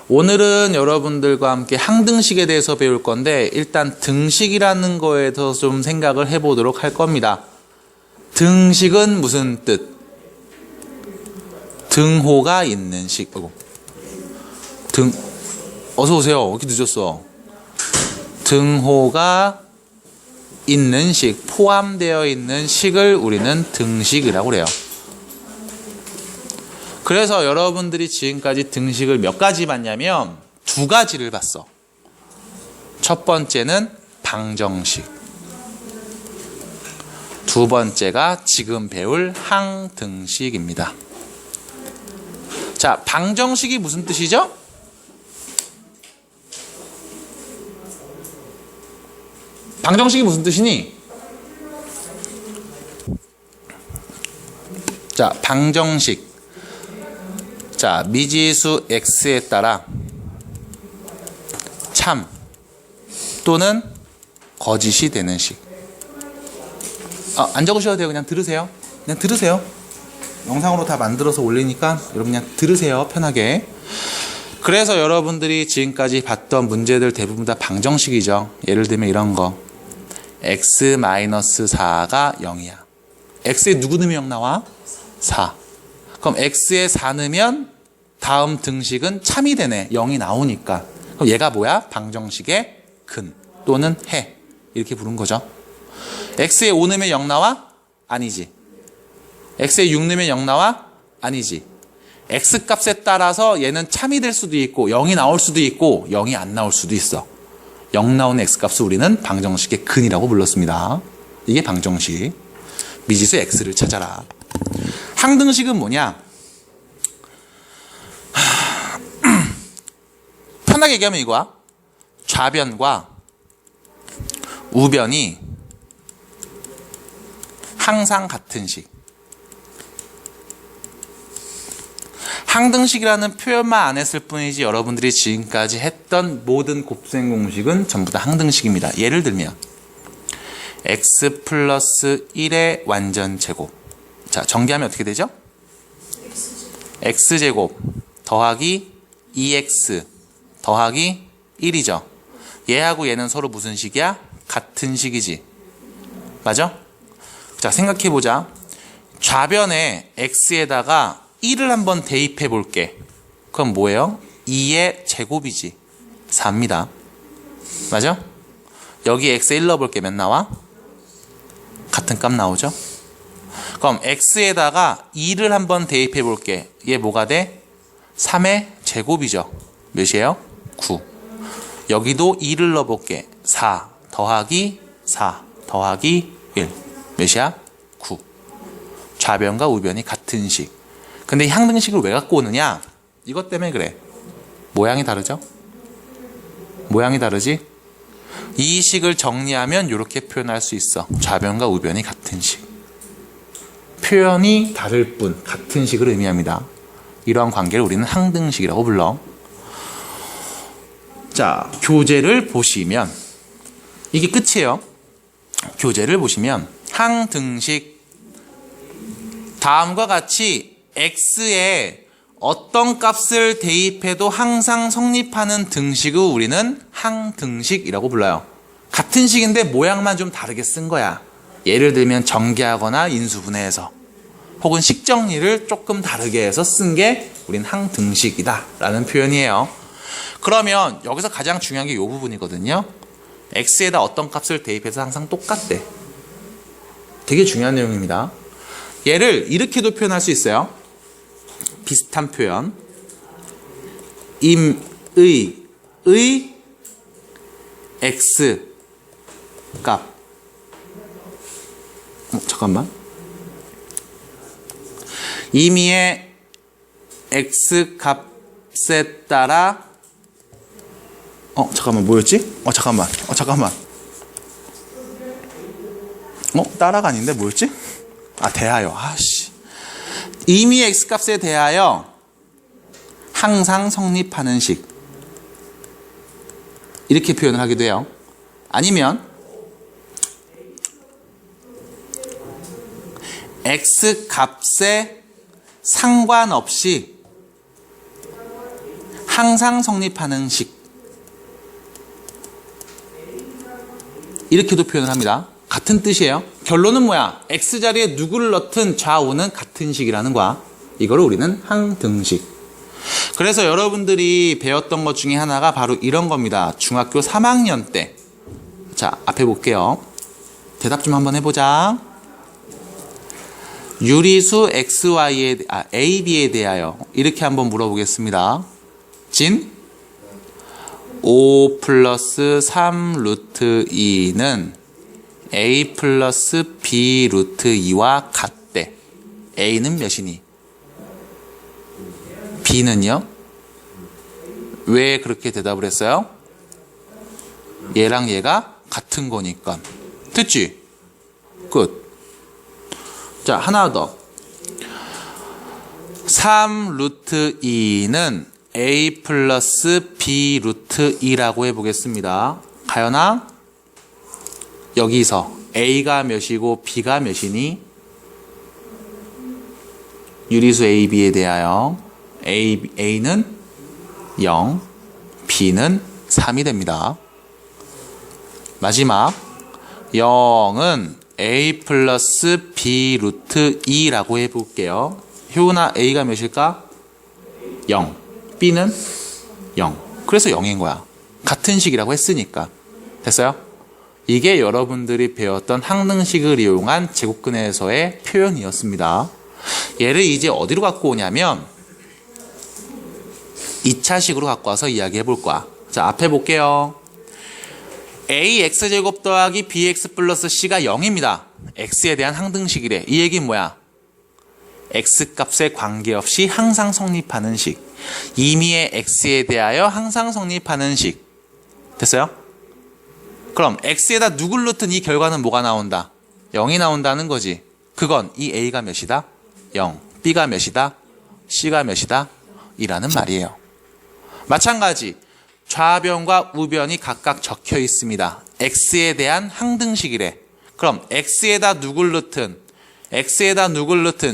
오늘은 여러분들과 함께 항등식에 대해서 배울 건데 일단 등식이라는 거에 대해서 좀 생각을 해보도록 할 겁니다. 등식은 무슨 뜻? 등호가 있는 식. 어서 오세요. 왜 이렇게 늦었어? 등호가 있는 식, 포함되어 있는 식을 우리는 등식이라고 그래요. 그래서 여러분들이 지금까지 등식을 몇 가지 봤냐면 두 가지를 봤어. 첫 번째는 방정식, 두 번째가 지금 배울 항등식입니다. 자, 방정식이 무슨 뜻이죠? 방정식이 무슨 뜻이니? 자, 방정식. 자, 미지수 x에 따라 참 또는 거짓이 되는 식. 안 적으셔도 돼요. 그냥 들으세요. 그냥 들으세요. 영상으로 다 만들어서 올리니까 여러분 그냥 들으세요. 편하게. 그래서 여러분들이 지금까지 봤던 문제들 대부분 다 방정식이죠. 예를 들면 이런 거. x-4가 0이야. x에 누구 넣으면 0 나와? 4. 그럼 x에 4 넣으면 다음 등식은 참이 되네. 0이 나오니까. 그럼 얘가 뭐야? 방정식의 근 또는 해. 이렇게 부른 거죠. x에 5 넣으면 0 나와? 아니지. x에 6 넣으면 0 나와? 아니지. x 값에 따라서 얘는 참이 될 수도 있고 0이 나올 수도 있고 0이 안 나올 수도 있어. 0 나오는 x 값을 우리는 방정식의 근이라고 불렀습니다. 이게 방정식. 미지수 x를 찾아라. 항등식은 뭐냐? 편하게 얘기하면 이거야. 좌변과 우변이 항상 같은 식. 항등식이라는 표현만 안 했을 뿐이지 여러분들이 지금까지 했던 모든 곱셈 공식은 전부 다 항등식입니다. 예를 들면 x 플러스 1의 완전제곱. 자, 전개하면 어떻게 되죠? x제곱 더하기 2x 더하기 1이죠. 얘하고 얘는 서로 무슨 식이야? 같은 식이지. 맞아? 자, 생각해보자. 좌변에 x에다가 1을 한번 대입해 볼게. 그럼 뭐예요? 2의 제곱이지. 4입니다. 맞아? 여기 x에 1 넣어볼게. 몇 나와? 같은 값 나오죠? 그럼 x에다가 2를 한번 대입해 볼게. 얘 뭐가 돼? 3의 제곱이죠. 몇이에요? 9. 여기도 2를 넣어볼게. 4 더하기 4 더하기 1. 몇이야? 9. 좌변과 우변이 같은 식. 근데 이 항등식을 왜 갖고 오느냐? 이것 때문에 그래. 모양이 다르죠? 모양이 다르지? 이 식을 정리하면 이렇게 표현할 수 있어. 좌변과 우변이 같은 식. 표현이 다를 뿐 같은 식을 의미합니다. 이러한 관계를 우리는 항등식이라고 불러. 자, 교재를 보시면 이게 끝이에요. 교재를 보시면 항등식 다음과 같이 x에 어떤 값을 대입해도 항상 성립하는 등식을 우리는 항등식이라고 불러요. 같은 식인데 모양만 좀 다르게 쓴 거야. 예를 들면 전개하거나 인수분해해서 혹은 식정리를 조금 다르게 해서 쓴 게 우린 항등식이다 라는 표현이에요. 그러면 여기서 가장 중요한 게 이 부분이거든요. x에다 어떤 값을 대입해서 항상 똑같대. 되게 중요한 내용입니다. 얘를 이렇게도 표현할 수 있어요. 비슷한 표현. 임의 x 값. 잠깐만. 임의의 x 값에 따라 잠깐만 뭐였지? 잠깐만. 따라가 아닌데 뭐였지? 대하여. 임의 x 값에 대하여 항상 성립하는 식. 이렇게 표현을 하기도 해요. 아니면 x 값에 상관없이 항상 성립하는 식. 이렇게도 표현을 합니다. 같은 뜻이에요. 결론은 뭐야? x자리에 누구를 넣든 좌우는 같은 식이라는 거야. 이거를 우리는 항등식. 그래서 여러분들이 배웠던 것 중에 하나가 바로 이런 겁니다. 중학교 3학년 때. 자, 앞에 볼게요. 대답 좀 한번 해보자. 유리수 XY에, AB에 대하여 이렇게 한번 물어보겠습니다. 진 5 플러스 3 루트 2는 A 플러스 B 루트 2와 같대. A는 몇이니? B는요? 왜 그렇게 대답을 했어요? 얘랑 얘가 같은 거니까. 됐지? 끝. 자, 하나 더. 3 루트 2는 A 플러스 B 루트 2라고 해보겠습니다. 가연아, 여기서 A가 몇이고 B가 몇이니? 유리수 AB에 대하여 A는 0, B는 3이 됩니다. 마지막 0은 A 플러스 B 루트 2라고 해볼게요. 효은아, A가 몇일까? 0. B는 0. 그래서 0인 거야. 같은 식이라고 했으니까. 됐어요? 이게 여러분들이 배웠던 항등식을 이용한 제곱근해에서의 표현이었습니다. 얘를 이제 어디로 갖고 오냐면 2차식으로 갖고 와서 이야기해 볼 거야. 자, 앞에 볼게요. AX제곱 더하기 BX 플러스 C가 0입니다. X에 대한 항등식이래. 이 얘기는 뭐야? X값에 관계없이 항상 성립하는 식. 임의의 X에 대하여 항상 성립하는 식. 됐어요? 그럼 X에다 누굴 넣든 이 결과는 뭐가 나온다? 0이 나온다는 거지. 그건 이 A가 몇이다? 0. B가 몇이다? C가 몇이다? 이라는 말이에요. 마찬가지 좌변과 우변이 각각 적혀 있습니다. X에 대한 항등식이래. 그럼 X에다 누굴 넣든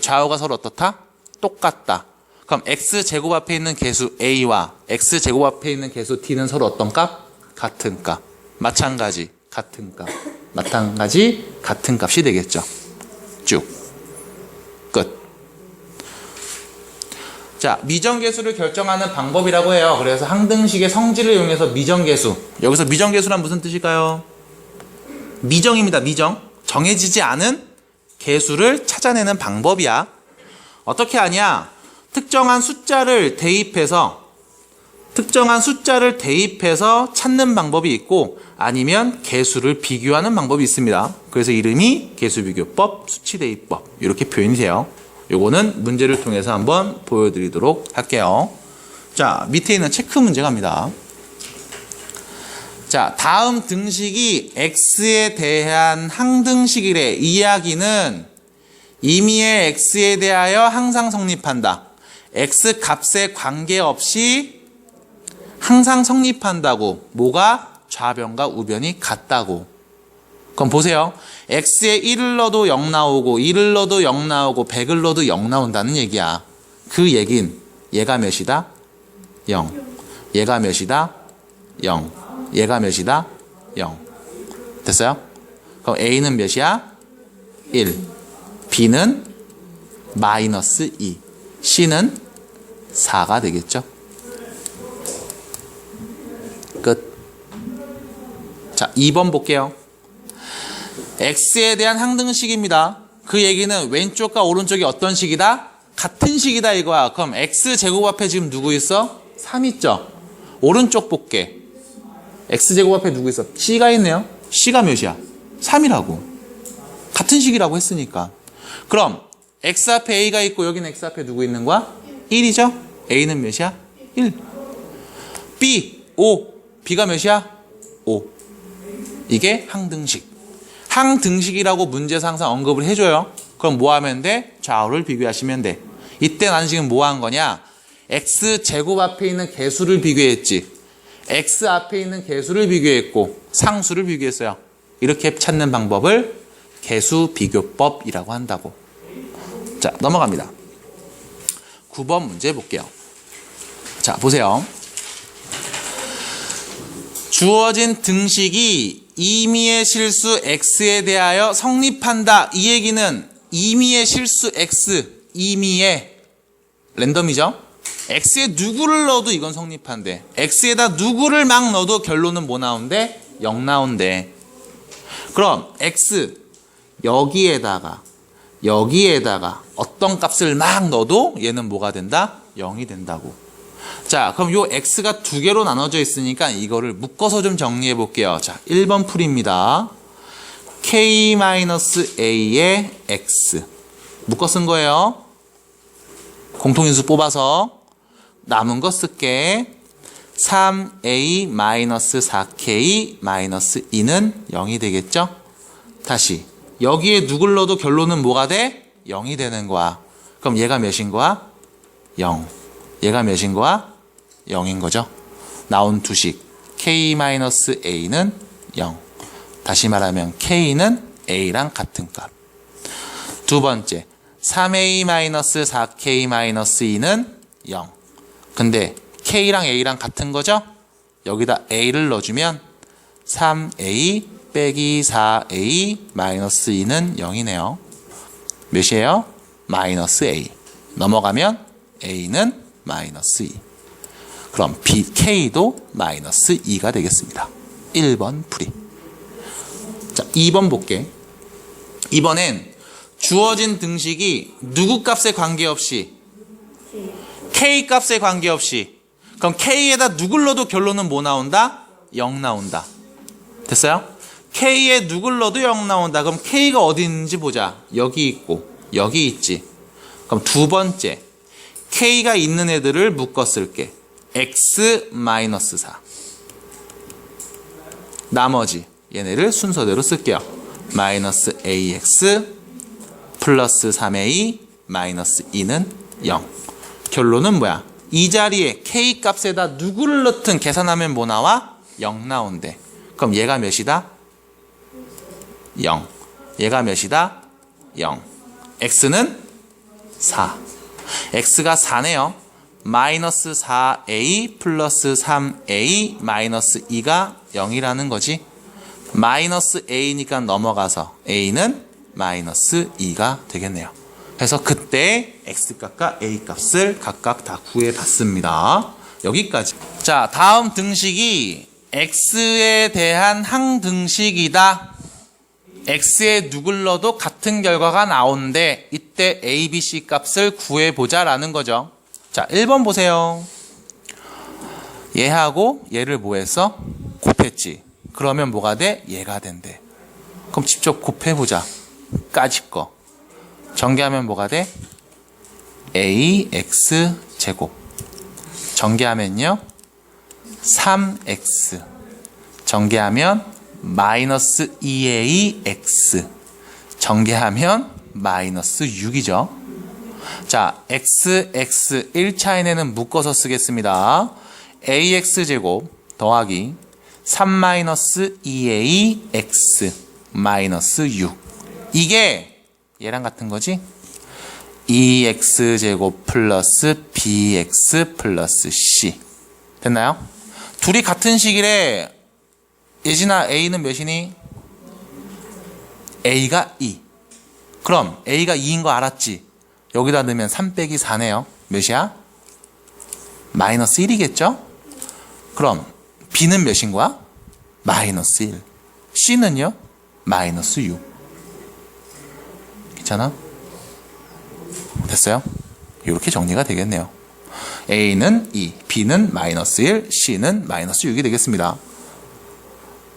좌우가 서로 어떻다? 똑같다. 그럼 X제곱 앞에 있는 개수 A와 X제곱 앞에 있는 개수 T는 서로 어떤 값? 같은 값. 마찬가지 같은 값. 마찬가지 같은 값이 되겠죠. 쭉. 끝. 자, 미정계수를 결정하는 방법이라고 해요. 그래서 항등식의 성질을 이용해서 미정계수. 여기서 미정계수란 무슨 뜻일까요? 미정입니다. 미정. 정해지지 않은 계수를 찾아내는 방법이야. 어떻게 하냐? 특정한 숫자를 대입해서 찾는 방법이 있고 아니면 계수를 비교하는 방법이 있습니다. 그래서 이름이 계수비교법, 수치대입법 이렇게 표현이 돼요. 요거는 문제를 통해서 한번 보여드리도록 할게요. 자, 밑에 있는 체크 문제 갑니다. 자, 다음 등식이 X에 대한 항등식이래. 이 이야기는 임의의 X에 대하여 항상 성립한다. X 값에 관계없이 항상 성립한다고. 뭐가? 좌변과 우변이 같다고. 그럼 보세요. X에 1을 넣어도 0 나오고 2를 넣어도 0 나오고 100을 넣어도 0 나온다는 얘기야. 그 얘긴 얘가 몇이다? 0. 얘가 몇이다? 0. 얘가 몇이다? 0. 됐어요? 그럼 A는 몇이야? 1. B는 마이너스 2. C는 4가 되겠죠? 끝. 자, 2번 볼게요. X에 대한 항등식입니다. 그 얘기는 왼쪽과 오른쪽이 어떤 식이다? 같은 식이다 이거야. 그럼 X제곱 앞에 지금 누구 있어? 3 있죠? 오른쪽 볼게. X제곱 앞에 누구 있어? C가 있네요. C가 몇이야? 3이라고. 같은 식이라고 했으니까. 그럼 X 앞에 A가 있고 여기는 X 앞에 누구 있는 거야? 1이죠? A는 몇이야? 1. B, 5. B가 몇이야? 5. 이게 항등식. 항등식이라고 문제에서 항상 언급을 해줘요. 그럼 뭐 하면 돼? 좌우를 비교하시면 돼. 이때 나는 지금 뭐 한 거냐? X제곱 앞에 있는 개수를 비교했지. X 앞에 있는 개수를 비교했고 상수를 비교했어요. 이렇게 찾는 방법을 개수비교법이라고 한다고. 자, 넘어갑니다. 9번 문제 볼게요. 자, 보세요. 주어진 등식이 임의의 실수 x에 대하여 성립한다. 이 얘기는 임의의 실수 x, 임의의 랜덤이죠. x에 누구를 넣어도 이건 성립한대. x에다 누구를 막 넣어도 결론은 뭐 나온대? 0 나온대. 그럼 x 여기에다가 어떤 값을 막 넣어도 얘는 뭐가 된다? 0이 된다고. 자, 그럼 요 x가 두 개로 나눠져 있으니까 이거를 묶어서 좀 정리해 볼게요. 자, 1번 풀입니다. k-a의 x 묶어 쓴 거예요. 공통인수 뽑아서 남은 거 쓸게. 3a-4k-2는 0이 되겠죠? 다시 여기에 누굴 넣어도 결론은 뭐가 돼? 0이 되는 거야. 그럼 얘가 몇인 거야? 0. 얘가 몇인 거야? 0인 거죠. 나온 두식 k-a는 0. 다시 말하면 k는 a랑 같은 값. 두 번째 3a-4k-2는 0. 근데 k랑 a랑 같은 거죠? 여기다 a를 넣어주면 3a 빼기 4a 마이너스 2는 0이네요. 몇이에요? 마이너스 a. 넘어가면 a는 마이너스 2. 그럼 k도 마이너스 2가 되겠습니다. 1번 풀이. 자, 2번 볼게. 이번엔 주어진 등식이 누구 값에 관계없이 k 값에 관계없이, 그럼 k에다 누굴 넣어도 결론은 뭐 나온다? 0 나온다. 됐어요? k에 누굴 넣어도 0 나온다. 그럼 k가 어디 있는지 보자. 여기 있고 여기 있지. 그럼 두 번째 k가 있는 애들을 묶어 쓸게. x-4. 나머지 얘네를 순서대로 쓸게요. 마이너스 ax 플러스 3a 마이너스 2는 0. 결론은 뭐야? 이 자리에 k 값에다 누구를 넣든 계산하면 뭐 나와? 0 나온대. 그럼 얘가 몇이다? 0. 얘가 몇이다? 0. x는 4. x가 4네요. 마이너스 4a 플러스 3a 마이너스 2가 0이라는 거지. 마이너스 a니까 넘어가서 a는 마이너스 2가 되겠네요. 그래서 그때 x값과 a값을 각각 다 구해봤습니다. 여기까지. 자, 다음 등식이 x에 대한 항등식이다. x에 누굴 넣어도 같은 결과가 나오는데 이때 a, b, c 값을 구해보자라는 거죠. 자, 1번 보세요. 얘하고 얘를 뭐 했어? 곱했지. 그러면 뭐가 돼? 얘가 된대. 그럼 직접 곱해보자. 까짓 거. 전개하면 뭐가 돼? ax 제곱. 전개하면요 3x. 전개하면 마이너스 2ax. 전개하면 마이너스 6이죠. 자, x, x 1차에는 묶어서 쓰겠습니다. ax 제곱 더하기 3-2ax 마이너스 6. 이게 얘랑 같은 거지? 2x 제곱 플러스 bx 플러스 c. 됐나요? 둘이 같은 식이래. 예진아, a는 몇이니? a가 2. 그럼 a가 2인 거 알았지? 여기다 넣으면 3 빼기 4네요. 몇이야? 마이너스 1이겠죠? 그럼 b는 몇인 거야? 마이너스 1. c는요? 마이너스 6. 괜찮아? 됐어요? 이렇게 정리가 되겠네요. a는 2, b는 마이너스 1, c는 마이너스 6이 되겠습니다.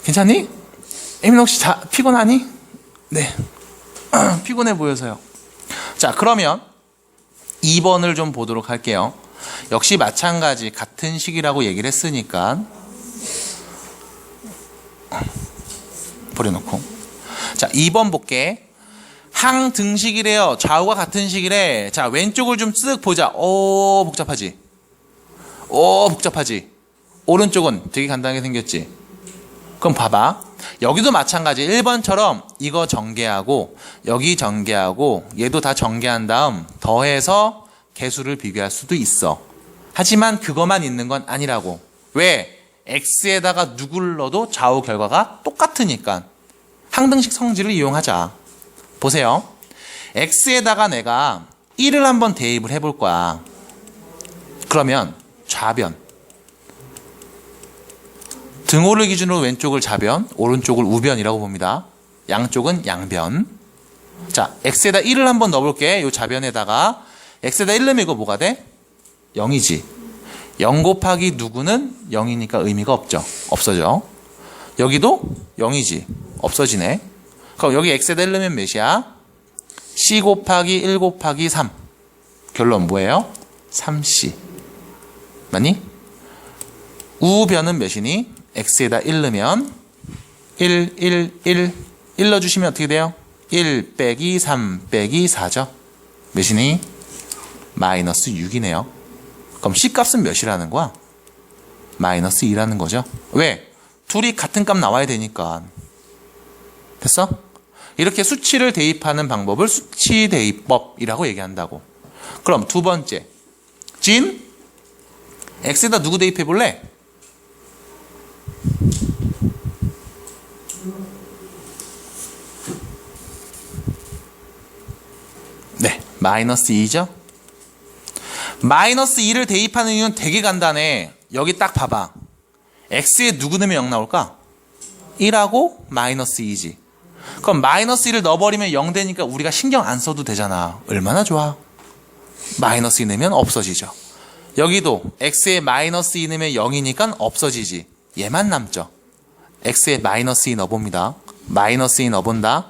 괜찮니? 에민 혹시 피곤하니? 네. 피곤해 보여서요. 자, 그러면 2번을 좀 보도록 할게요. 역시 마찬가지 같은 식이라고 얘기를 했으니까 버려놓고. 자, 2번 볼게. 항등식이래요. 좌우가 같은 식이래. 자, 왼쪽을 좀 쓱 보자. 오, 복잡하지? 오, 복잡하지? 오른쪽은 되게 간단하게 생겼지? 그럼 봐봐. 여기도 마찬가지. 1번처럼 이거 전개하고 여기 전개하고 얘도 다 전개한 다음 더해서 개수를 비교할 수도 있어. 하지만 그것만 있는 건 아니라고. 왜? x에다가 누구를 넣어도 좌우 결과가 똑같으니까 항등식 성질을 이용하자. 보세요. x에다가 내가 1을 한번 대입을 해볼 거야. 그러면 좌변. 등호를 기준으로 왼쪽을 좌변, 오른쪽을 우변이라고 봅니다. 양쪽은 양변. 자, x에다 1을 한번 넣어볼게. 이 좌변에다가 x에다 1 넣으면 이거 뭐가 돼? 0이지. 0 곱하기 누구는 0이니까 의미가 없죠. 없어져. 여기도 0이지. 없어지네. 그럼 여기 x에다 1 넣으면 몇이야? c 곱하기 1 곱하기 3. 결론 뭐예요? 3c. 맞니? 우변은 몇이니? x에다 1 넣으면 1 넣어주시면 어떻게 돼요? 1 빼기 3 빼기 4죠. 몇이니? 마이너스 6이네요. 그럼 c 값은 몇이라는 거야? 마이너스 2라는 거죠. 왜? 둘이 같은 값 나와야 되니까. 됐어? 이렇게 수치를 대입하는 방법을 수치 대입법이라고 얘기한다고. 그럼 두 번째. 진? x에다 누구 대입해 볼래? 네, 마이너스 2죠. 마이너스 2를 대입하는 이유는 되게 간단해. 여기 딱 봐봐. x에 누구 넣으면 0 나올까? 1하고 마이너스 2지. 그럼 마이너스 1을 넣어버리면 0 되니까 우리가 신경 안 써도 되잖아. 얼마나 좋아. 마이너스 2 넣으면 없어지죠. 여기도 x에 마이너스 2 넣으면 0이니까 없어지지. 얘만 남죠. x에 마이너스 2 넣어봅니다. 마이너스 2 넣어본다.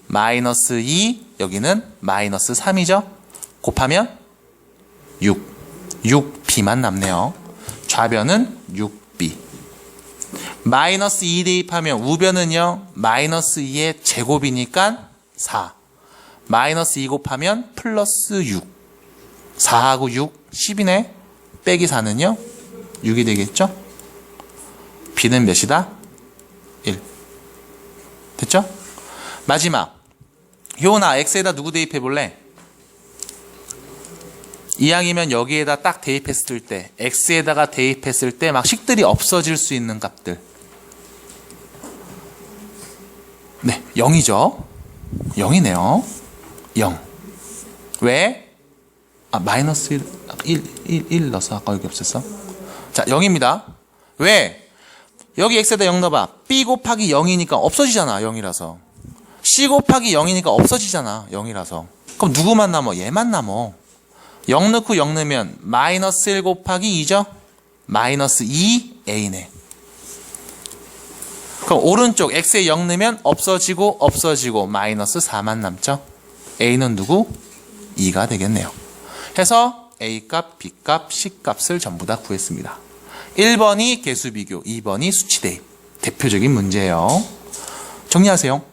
마이너스 2, 여기는 마이너스 3이죠. 곱하면 6b만 남네요. 좌변은 6b. 마이너스 2 대입하면 우변은요. 마이너스 2의 제곱이니까 4. 마이너스 2 곱하면 플러스 6. 4하고 6, 10이네. 빼기 4는요. 6이 되겠죠. b는 몇이다? 1. 됐죠? 마지막. 효은아, x에다 누구 대입해 볼래? 이왕이면 여기에다 딱 대입했을 때, x에다가 대입했을 때 막 식들이 없어질 수 있는 값들. 네, 0이죠. 0이네요. 0. 왜? 마이너스 1 넣어서 아까 여기 없었어? 자, 0입니다. 왜? 여기 x에다 0 넣어봐. b 곱하기 0이니까 없어지잖아. 0이라서. c 곱하기 0이니까 없어지잖아. 0이라서. 그럼 누구만 남어? 얘만 남어. 0 넣고 0 넣으면 마이너스 1 곱하기 2죠? 마이너스 2a네. 그럼 오른쪽 x에 0 넣으면 없어지고 마이너스 4만 남죠? a는 누구? 2가 되겠네요. 해서 a값, b값, c값을 전부 다 구했습니다. 1번이 개수 비교, 2번이 수치 대입. 대표적인 문제예요. 정리하세요.